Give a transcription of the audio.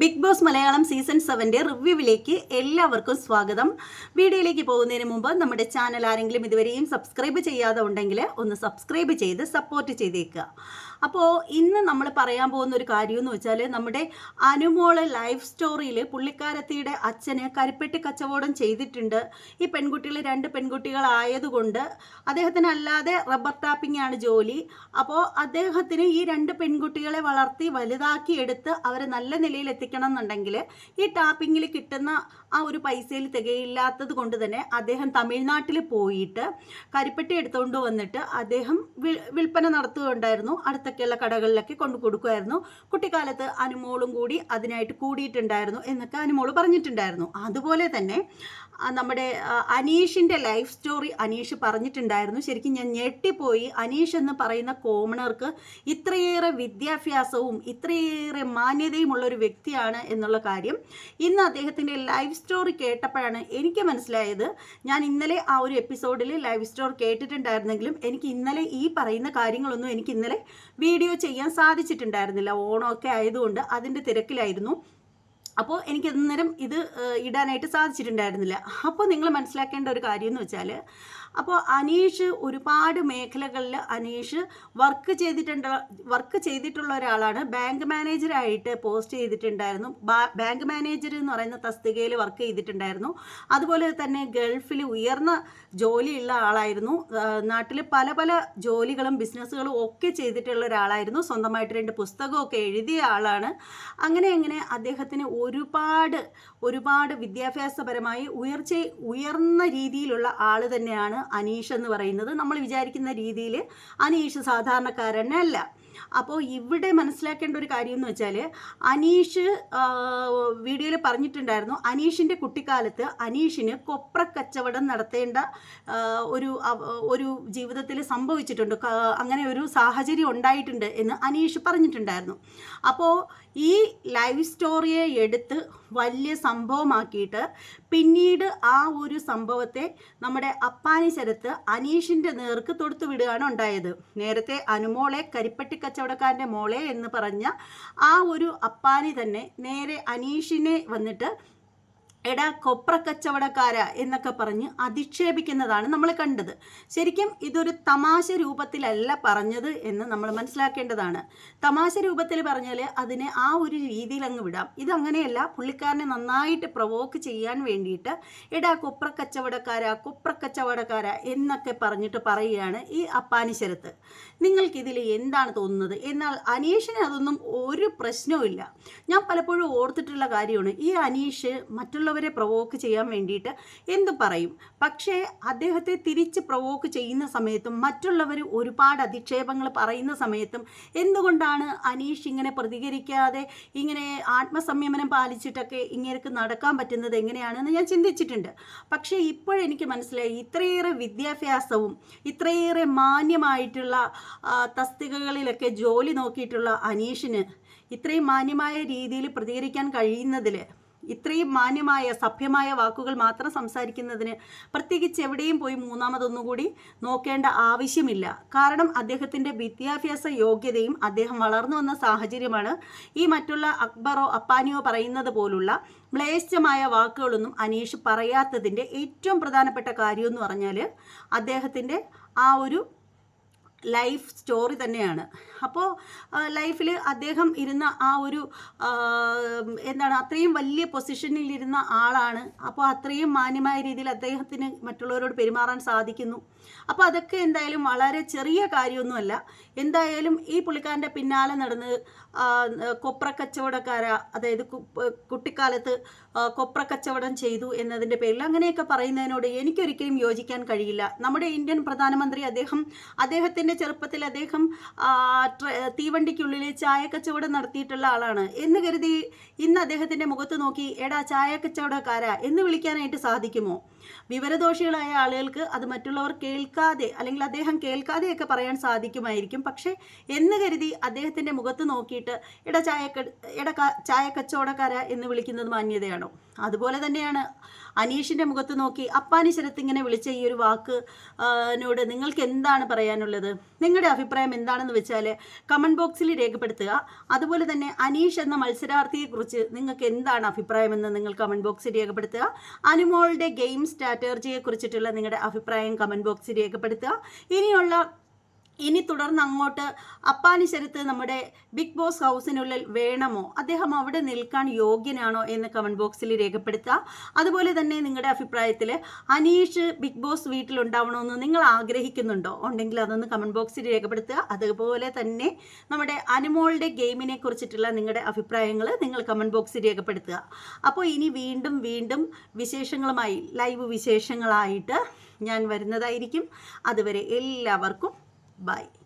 Big boss Malayalam season 7 റിവ്യൂവിലേക്ക് എല്ലാവർക്കും സ്വാഗതം. വീഡിയോയിലേക്ക് പോകുന്നതിന് മുമ്പ് നമ്മുടെ ചാനൽ ആരെങ്കിലും ഇതുവരെയും സബ്സ്ക്രൈബ് ചെയ്യാതെ ഉണ്ടെങ്കിൽ ഒന്ന് സബ്സ്ക്രൈബ് ചെയ്ത് സപ്പോർട്ട് ചെയ്തേക്കുക. അപ്പോൾ ഇന്ന് നമ്മൾ പറയാൻ പോകുന്ന ഒരു കാര്യം എന്ന് വെച്ചാൽ നമ്മുടെ അനുമോള് ലൈഫ് സ്റ്റോറിയിൽ പുള്ളിക്കാരത്തിയുടെ അച്ഛന് കരിപ്പെട്ടി കച്ചവടം ചെയ്തിട്ടുണ്ട്. ഈ പെൺകുട്ടികൾ 2 പെൺകുട്ടികളായതുകൊണ്ട് അദ്ദേഹത്തിന് അല്ലാതെ റബ്ബർ ടാപ്പിംഗ് ആണ് ജോലി. അപ്പോൾ അദ്ദേഹത്തിന് ഈ 2 പെൺകുട്ടികളെ വളർത്തി വലുതാക്കി എടുത്ത് അവരെ നല്ല നിലയിൽ എത്തിക്കണം എന്നുണ്ടെങ്കിൽ ഈ ടാപ്പിങ്ങിൽ കിട്ടുന്ന ആ ഒരു പൈസയിൽ തികയില്ലാത്തത് കൊണ്ട് തന്നെ അദ്ദേഹം തമിഴ്നാട്ടിൽ പോയിട്ട് കരിപ്പെട്ടി എടുത്തുകൊണ്ട് വന്നിട്ട് അദ്ദേഹം വിൽപ്പന നടത്തുകയുണ്ടായിരുന്നു. അടുത്തൊക്കെയുള്ള കടകളിലൊക്കെ കൊണ്ടു കൊടുക്കുമായിരുന്നു. കുട്ടിക്കാലത്ത് അനുമോളും കൂടി അതിനായിട്ട് കൂടിയിട്ടുണ്ടായിരുന്നു എന്നൊക്കെ അനുമോള് പറഞ്ഞിട്ടുണ്ടായിരുന്നു. അതുപോലെ തന്നെ നമ്മുടെ അനീഷിൻ്റെ ലൈഫ് സ്റ്റോറി അനീഷ് പറഞ്ഞിട്ടുണ്ടായിരുന്നു. ശരിക്കും ഞാൻ ഞെട്ടിപ്പോയി. അനീഷ് എന്ന് പറയുന്ന കോമണർക്ക് ഇത്രയേറെ വിദ്യാഭ്യാസവും ഇത്രയേറെ മാന്യതയുമുള്ള ഒരു വ്യക്തിയാണ് എന്നുള്ള കാര്യം ഇന്ന് അദ്ദേഹത്തിൻ്റെ ലൈഫ് സ്റ്റോറി കേട്ടപ്പോഴാണ് എനിക്ക് മനസ്സിലായത്. ഞാൻ ഇന്നലെ ആ ഒരു എപ്പിസോഡിൽ ലൈവ് സ്റ്റോറി കേട്ടിട്ടുണ്ടായിരുന്നെങ്കിലും എനിക്ക് ഇന്നലെ ഈ പറയുന്ന കാര്യങ്ങളൊന്നും എനിക്ക് ഇന്നലെ വീഡിയോ ചെയ്യാൻ സാധിച്ചിട്ടുണ്ടായിരുന്നില്ല. ഓണമൊക്കെ ആയതുകൊണ്ട് അതിൻ്റെ തിരക്കിലായിരുന്നു. അപ്പോൾ എനിക്ക് അന്നേരം ഇത് ഇടാനായിട്ട് സാധിച്ചിട്ടുണ്ടായിരുന്നില്ല. അപ്പോൾ നിങ്ങൾ മനസ്സിലാക്കേണ്ട ഒരു കാര്യം എന്ന് വെച്ചാൽ, അപ്പോൾ അനീഷ് ഒരുപാട് മേഖലകളിൽ അനീഷ് വർക്ക് ചെയ്തിട്ടുള്ള ഒരാളാണ്. ബാങ്ക് മാനേജറായിട്ട് പോസ്റ്റ് ചെയ്തിട്ടുണ്ടായിരുന്നു. ബാങ്ക് മാനേജർ എന്ന് പറയുന്ന തസ്തികയിൽ വർക്ക് ചെയ്തിട്ടുണ്ടായിരുന്നു. അതുപോലെ തന്നെ ഗൾഫിൽ ഉയർന്ന ജോലിയുള്ള ആളായിരുന്നു. നാട്ടിൽ പല പല ജോലികളും ബിസിനസ്സുകളും ഒക്കെ ചെയ്തിട്ടുള്ള ഒരാളായിരുന്നു. സ്വന്തമായിട്ട് 2 പുസ്തകമൊക്കെ എഴുതിയ ആളാണ്. അങ്ങനെ അദ്ദേഹത്തിന് ഒരുപാട് വിദ്യാഭ്യാസപരമായി ഉയർന്ന രീതിയിലുള്ള ആൾ തന്നെയാണ് അനീഷ് എന്ന് പറയുന്നത്. നമ്മൾ വിചാരിക്കുന്ന രീതിയിൽ അനീഷ് സാധാരണക്കാരനല്ല. അപ്പോൾ ഇവിടെ മനസ്സിലാക്കേണ്ട ഒരു കാര്യം എന്ന് വെച്ചാൽ, അനീഷ് വീഡിയോയിൽ പറഞ്ഞിട്ടുണ്ടായിരുന്നു, അനീഷിൻ്റെ കുട്ടിക്കാലത്ത് അനീഷിന് കൊപ്ര കച്ചവടം നടത്തേണ്ട ഒരു ജീവിതത്തിൽ സംഭവിച്ചിട്ടുണ്ട്. അങ്ങനെ ഒരു സാഹചര്യം ഉണ്ടായിട്ടുണ്ട് എന്ന് അനീഷ് പറഞ്ഞിട്ടുണ്ടായിരുന്നു. അപ്പോൾ ഈ ലൈവ് സ്റ്റോറിയെ എടുത്ത് വലിയ സംഭവമാക്കിയിട്ട് പിന്നീട് ആ ഒരു സംഭവത്തെ നമ്മുടെ അപ്പാനി ശരത്ത് അനീഷിൻ്റെ നേർക്ക് തൊടുത്തു വിടുകയാണ് ഉണ്ടായത്. നേരത്തെ അനുമോളെ കരിപ്പെട്ടി കച്ചവടക്കാരൻ്റെ മോളെ എന്ന് പറഞ്ഞ ആ ഒരു അപ്പാനി തന്നെ നേരെ അനീഷിനെ വന്നിട്ട് എടാ കൊപ്ര കച്ചവടക്കാര എന്നൊക്കെ പറഞ്ഞ് അധിക്ഷേപിക്കുന്നതാണ് നമ്മൾ കണ്ടത്. ശരിക്കും ഇതൊരു തമാശ രൂപത്തിലല്ല പറഞ്ഞത് എന്ന് നമ്മൾ മനസ്സിലാക്കേണ്ടതാണ്. തമാശ രൂപത്തിൽ പറഞ്ഞാൽ അതിനെ ആ ഒരു രീതിയിൽ അങ്ങ് വിടാം. ഇതങ്ങനെയല്ല. പുള്ളിക്കാരനെ നന്നായിട്ട് പ്രൊവോക്ക് ചെയ്യാൻ വേണ്ടിയിട്ട് എടാ കൊപ്ര കച്ചവടക്കാര എന്നൊക്കെ പറഞ്ഞിട്ട് പറയുകയാണ് ഈ അപ്പാനി ശരത്ത്. നിങ്ങൾക്കിതിൽ എന്താണ് തോന്നുന്നത്? എന്നാൽ അനീഷിന് അതൊന്നും ഒരു പ്രശ്നവുമില്ല. ഞാൻ പലപ്പോഴും ഓർത്തിട്ടുള്ള കാര്യമാണ്, ഈ അനീഷ് മറ്റുള്ളവരെ പ്രൊവോക്ക് ചെയ്യാൻ വേണ്ടിയിട്ട് എന്തു പറയും. പക്ഷേ അദ്ദേഹത്തെ തിരിച്ച് പ്രൊവോക്ക് ചെയ്യുന്ന സമയത്തും മറ്റുള്ളവർ ഒരുപാട് അധിക്ഷേപങ്ങൾ പറയുന്ന സമയത്തും എന്തുകൊണ്ടാണ് അനീഷ് ഇങ്ങനെ പ്രതികരിക്കാതെ ഇങ്ങനെ ആത്മസംയമനം പാലിച്ചിട്ടൊക്കെ ഇങ്ങനെയൊക്കെ നടക്കാൻ പറ്റുന്നത് എങ്ങനെയാണെന്ന് ഞാൻ ചിന്തിച്ചിട്ടുണ്ട്. പക്ഷേ ഇപ്പോഴെനിക്ക് മനസ്സിലായി, ഇത്രയേറെ വിദ്യാഭ്യാസവും ഇത്രയേറെ മാന്യമായിട്ടുള്ള തസ്തികകളിലൊക്കെ ജോലി നോക്കിയിട്ടുള്ള അനീഷിന് ഇത്രയും മാന്യമായ രീതിയിൽ പ്രതികരിക്കാൻ കഴിയുന്നതിൽ, ഇത്രയും മാന്യമായ സഭ്യമായ വാക്കുകൾ മാത്രം സംസാരിക്കുന്നതിന് പ്രത്യേകിച്ച് എവിടെയും പോയി മൂന്നാമതൊന്നുകൂടി നോക്കേണ്ട ആവശ്യമില്ല. കാരണം അദ്ദേഹത്തിൻ്റെ വിദ്യാഭ്യാസ യോഗ്യതയും അദ്ദേഹം വളർന്നു വന്ന സാഹചര്യമാണ് ഈ മറ്റുള്ള അക്ബറോ അപ്പാനിയോ പറയുന്നത് പോലുള്ള മ്ലേച്ഛമായ വാക്കുകളൊന്നും അനീഷ് പറയാത്തതിൻ്റെ ഏറ്റവും പ്രധാനപ്പെട്ട കാര്യമെന്ന് പറഞ്ഞാൽ അദ്ദേഹത്തിൻ്റെ ആ ഒരു ലൈഫ് സ്റ്റോറി തന്നെയാണ്. അപ്പോൾ ലൈഫിൽ അദ്ദേഹം ഇരുന്ന ആ ഒരു അത്രയും വലിയ പൊസിഷനിലിരുന്ന ആളാണ്. അപ്പോൾ അത്രയും മാന്യമായ രീതിയിൽ അദ്ദേഹത്തിന് മറ്റുള്ളവരോട് പെരുമാറാൻ സാധിക്കുന്നു. അപ്പോൾ അതൊക്കെ എന്തായാലും വളരെ ചെറിയ കാര്യമൊന്നുമല്ല. എന്തായാലും ഈ പുള്ളിക്കാരൻ്റെ പിന്നാലെ നടന്ന് കൊപ്ര കച്ചവടക്കാര, അതായത് കുട്ടിക്കാലത്ത് കൊപ്ര കച്ചവടം ചെയ്തു എന്നതിൻ്റെ പേരിൽ അങ്ങനെയൊക്കെ പറയുന്നതിനോട് എനിക്കൊരിക്കലും യോജിക്കാൻ കഴിയില്ല. നമ്മുടെ ഇന്ത്യൻ പ്രധാനമന്ത്രി അദ്ദേഹത്തിൻ്റെ ചെറുപ്പത്തിൽ അദ്ദേഹം തീവണ്ടിക്കുള്ളിൽ ചായ കച്ചവടം നടത്തിയിട്ടുള്ള ആളാണ് എന്ന് കരുതി ഇന്ന് അദ്ദേഹത്തിൻ്റെ മുഖത്ത് നോക്കി എടാ ചായ കച്ചവടക്കാരാ എന്ന് വിളിക്കാനായിട്ട് സാധിക്കുമോ? വിവരദോഷികളായ ആളുകൾക്ക് അത് മറ്റുള്ളവർ കേൾക്കാതെ അല്ലെങ്കിൽ അദ്ദേഹം കേൾക്കാതെയൊക്കെ പറയാൻ സാധിക്കുമായിരിക്കും. പക്ഷേ എന്ന് കരുതി അദ്ദേഹത്തിൻ്റെ മുഖത്ത് നോക്കിയിട്ട് ചായ കച്ചവടക്കാര എന്ന് വിളിക്കുന്നത് മാന്യതയാണോ? അതുപോലെ തന്നെയാണ് അനീഷിൻ്റെ മുഖത്ത് നോക്കി അപ്പാനി ശരത്ത് ഇങ്ങനെ വിളിച്ച ഈ ഒരു വാക്ക് നോട് നിങ്ങൾക്ക് എന്താണ് പറയാനുള്ളത്? നിങ്ങളുടെ അഭിപ്രായം എന്താണെന്ന് വെച്ചാൽ കമൻറ്റ് ബോക്സിൽ രേഖപ്പെടുത്തുക. അതുപോലെ തന്നെ അനീഷ് എന്ന മത്സരാർത്ഥിയെക്കുറിച്ച് നിങ്ങൾക്ക് എന്താണ് അഭിപ്രായമെന്ന് നിങ്ങൾ കമൻറ്റ് ബോക്സിൽ രേഖപ്പെടുത്തുക. അനുമോളുടെ ഗെയിം സ്ട്രാറ്റജിയെ കുറിച്ചിട്ടുള്ള നിങ്ങളുടെ അഭിപ്രായം കമൻറ്റ് ബോക്സിൽ രേഖപ്പെടുത്തുക. ഇനി തുടർന്ന് അങ്ങോട്ട് അപ്പാനി ശരത്ത് നമ്മുടെ ബിഗ് ബോസ് ഹൗസിനുള്ളിൽ വേണമോ, അദ്ദേഹം അവിടെ നിൽക്കാൻ യോഗ്യനാണോ എന്ന് കമൻറ്റ് ബോക്സിൽ രേഖപ്പെടുത്തുക. അതുപോലെ തന്നെ നിങ്ങളുടെ അഭിപ്രായത്തിൽ അനീഷ് ബിഗ് ബോസ് വീട്ടിലുണ്ടാവണമെന്ന് നിങ്ങൾ ആഗ്രഹിക്കുന്നുണ്ടോ, ഉണ്ടെങ്കിൽ അതൊന്ന് കമൻറ്റ് ബോക്സിൽ രേഖപ്പെടുത്തുക. അതുപോലെ തന്നെ നമ്മുടെ അനുമോളുടെ ഗെയിമിനെ കുറിച്ചിട്ടുള്ള നിങ്ങളുടെ അഭിപ്രായങ്ങൾ നിങ്ങൾ കമൻറ്റ് ബോക്സിൽ രേഖപ്പെടുത്തുക. അപ്പോൾ ഇനി വീണ്ടും വിശേഷങ്ങളുമായി ലൈവ് വിശേഷങ്ങളായിട്ട് ഞാൻ വരുന്നതായിരിക്കും. അതുവരെ എല്ലാവർക്കും ബൈ.